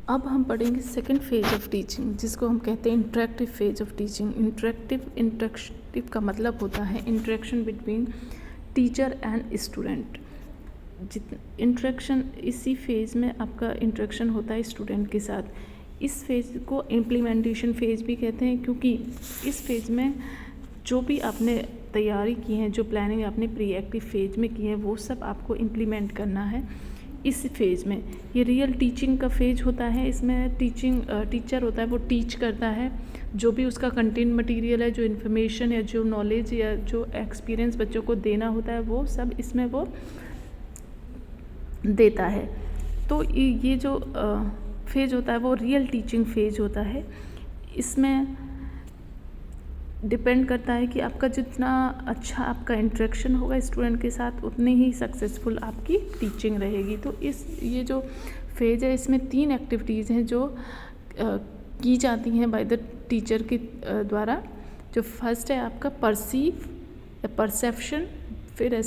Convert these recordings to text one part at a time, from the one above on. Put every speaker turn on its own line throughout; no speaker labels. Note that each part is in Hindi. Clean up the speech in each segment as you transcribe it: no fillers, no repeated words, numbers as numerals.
अब हम पढ़ेंगे सेकंड फेज ऑफ टीचिंग, जिसको हम कहते हैं interactive phase of teaching. Interactive का मतलब होता है interaction between teacher and student. Interaction इसी फेज़ में आपका इंटरेक्शन होता है स्टूडेंट के साथ। इस फेज़ को इम्प्लीमेंटेशन फेज़ भी कहते हैं, क्योंकि इस फेज़ में जो भी आपने तैयारी की है, जो प्लानिंग आपने प्री एक्टिव फेज में की है, वो सब आपको इम्प्लीमेंट करना है इस फेज़ में। ये रियल टीचिंग का फेज होता है। इसमें टीचर होता है, वो टीच करता है। जो भी उसका कंटेंट मटेरियल है, जो इन्फॉर्मेशन या जो नॉलेज या जो एक्सपीरियंस बच्चों को देना होता है, वो सब इसमें वो देता है। तो ये जो फेज होता है वो रियल टीचिंग फेज होता है। इसमें डिपेंड करता है कि आपका जितना अच्छा आपका इंटरेक्शन होगा स्टूडेंट के साथ, उतनी ही सक्सेसफुल आपकी टीचिंग रहेगी। तो ये जो फेज है, इसमें 3 एक्टिविटीज़ हैं जो की जाती हैं बाय द टीचर के द्वारा। जो फर्स्ट है आपका परसीव या परसेप्शन, फिर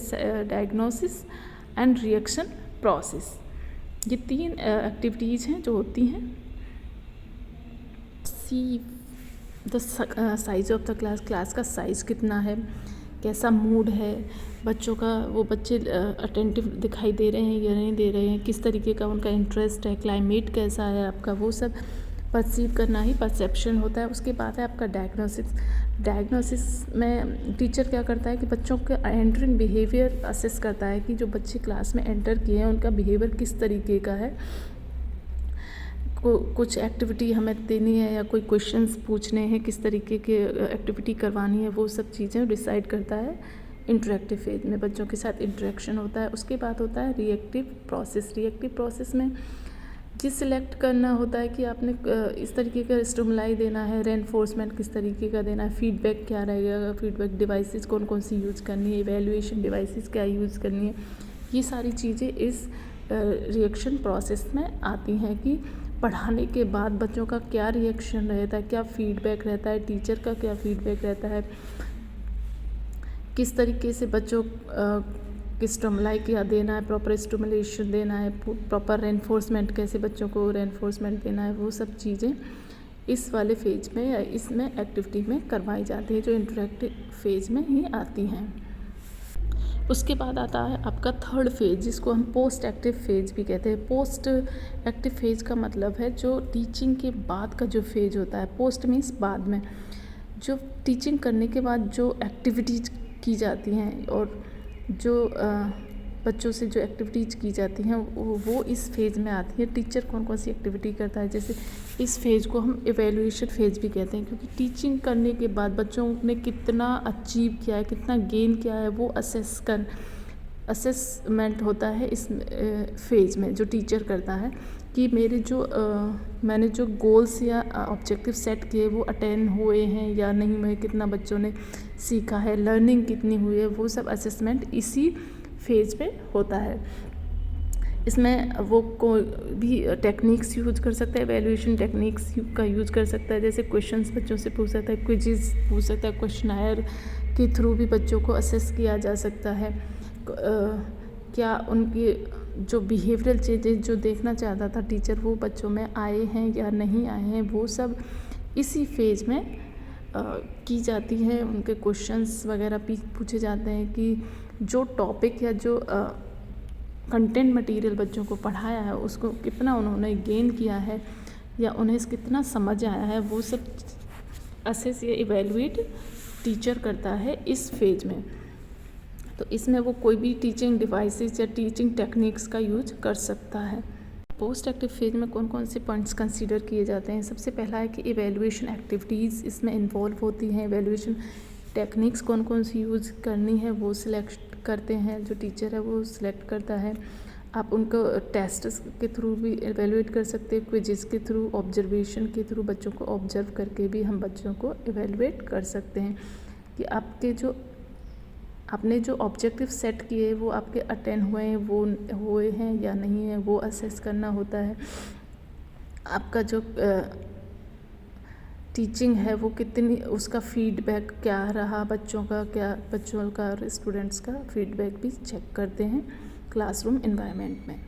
डायग्नोसिस एंड रिएक्शन प्रोसेस। ये 3 एक्टिविटीज़ हैं जो होती हैं। The size of the class का साइज़ कितना है, कैसा मूड है बच्चों का, वो बच्चे अटेंटिव दिखाई दे रहे हैं या नहीं दे रहे हैं, किस तरीके का उनका इंटरेस्ट है, क्लाइमेट कैसा है आपका, वो सब परसीव करना ही परसेप्शन होता है। उसके बाद है आपका डायग्नोसिस में टीचर क्या करता है कि बच्चों के एंटरिंग बिहेवियर असेस करता है कि जो बच्चे क्लास में एंटर किए हैं उनका बिहेवियर किस तरीके का है। कुछ एक्टिविटी हमें देनी है या कोई क्वेश्चंस पूछने हैं, किस तरीके के एक्टिविटी करवानी है, वो सब चीज़ें डिसाइड करता है इंटरेक्टिव फेज में। बच्चों के साथ इंटरेक्शन होता है। उसके बाद होता है रिएक्टिव प्रोसेस में ये सिलेक्ट करना होता है कि आपने इस तरीके का स्टिमुलाई देना है, रेनफोर्समेंट किस तरीके का देना है, फीडबैक क्या रहेगा, फीडबैक डिवाइसेस कौन कौन सी यूज़ करनी है, इवैल्यूएशन डिवाइसेस क्या यूज़ करनी है। ये सारी चीज़ें इस रिएक्शन प्रोसेस में आती हैं कि पढ़ाने के बाद बच्चों का क्या रिएक्शन रहता है, क्या फीडबैक रहता है, टीचर का क्या फीडबैक रहता है, किस तरीके से बच्चों की स्टिमुलाई क्या देना है, प्रॉपर स्टिमुलेशन देना है, प्रॉपर रेनफोर्समेंट कैसे बच्चों को रेनफोर्समेंट देना है, वो सब चीज़ें इस वाले फेज में या इसमें एक्टिविटी में करवाई जाती है, जो इंटरेक्टिव फेज में ही आती हैं। उसके बाद आता है आपका थर्ड फेज, जिसको हम पोस्ट एक्टिव फेज भी कहते हैं। पोस्ट एक्टिव फेज का मतलब है जो टीचिंग के बाद का जो फेज होता है। पोस्ट मीन्स बाद में, जो टीचिंग करने के बाद जो एक्टिविटीज़ की जाती हैं और जो बच्चों से जो एक्टिविटीज़ की जाती हैं वो इस फेज़ में आती है। टीचर कौन कौन सी एक्टिविटी करता है, जैसे इस फेज़ को हम इवैल्यूएशन फेज़ भी कहते हैं, क्योंकि टीचिंग करने के बाद बच्चों ने कितना अचीव किया है, कितना गेन किया है, वो असेसमेंट होता है इस फेज़ में, जो टीचर करता है कि मैंने जो गोल्स या ऑब्जेक्टिव सेट किए वो अटेन हुए हैं या नहीं हुए, कितना बच्चों ने सीखा है, लर्निंग कितनी हुई है, वो सब असेसमेंट इसी फेज पे होता है। इसमें वो कोई भी टेक्निक्स यूज कर सकता है, एवेल्यूएशन टेक्निक्स का यूज कर सकता है, जैसे क्वेश्चंस बच्चों से पूछ सकता है, क्विज़ पूछ सकता है, क्वेश्चनायर के थ्रू भी बच्चों को असेस किया जा सकता है। क्या उनकी जो बिहेवियरल चेंजेस जो देखना चाहता था टीचर, वो बच्चों में आए हैं या नहीं आए हैं, वो सब इसी फेज में की जाती है। उनके क्वेश्चंस वगैरह पूछे जाते हैं कि जो टॉपिक या जो कंटेंट मटेरियल बच्चों को पढ़ाया है उसको कितना उन्होंने गेन किया है या उन्हें कितना समझ आया है, वो सब असेस या इवैल्यूएट टीचर करता है इस फेज में। तो इसमें वो कोई भी टीचिंग डिवाइसेस या टीचिंग टेक्निक्स का यूज कर सकता है। पोस्ट एक्टिव फेज में कौन कौन से पॉइंट्स कंसीडर किए जाते हैं। सबसे पहला है कि इवैल्यूएशन एक्टिविटीज़ इसमें इन्वॉल्व होती हैं। इवैल्यूएशन टेक्निक्स कौन कौन सी यूज़ करनी है वो सिलेक्ट करते हैं, जो टीचर है वो सिलेक्ट करता है। आप उनको टेस्ट के थ्रू भी इवैल्यूएट कर सकते हैं, क्विज़ के थ्रू, ऑब्जर्वेशन के थ्रू, बच्चों को ऑब्जर्व करके भी हम बच्चों को इवैल्यूएट कर सकते हैं कि आपने जो ऑब्जेक्टिव सेट किए वो आपके अटेन हुए हैं, वो हुए हैं या नहीं है, वो असेस करना होता है। आपका जो टीचिंग है वो कितनी, उसका फीडबैक क्या रहा, बच्चों का स्टूडेंट्स का फीडबैक भी चेक करते हैं क्लासरूम एनवायरनमेंट में।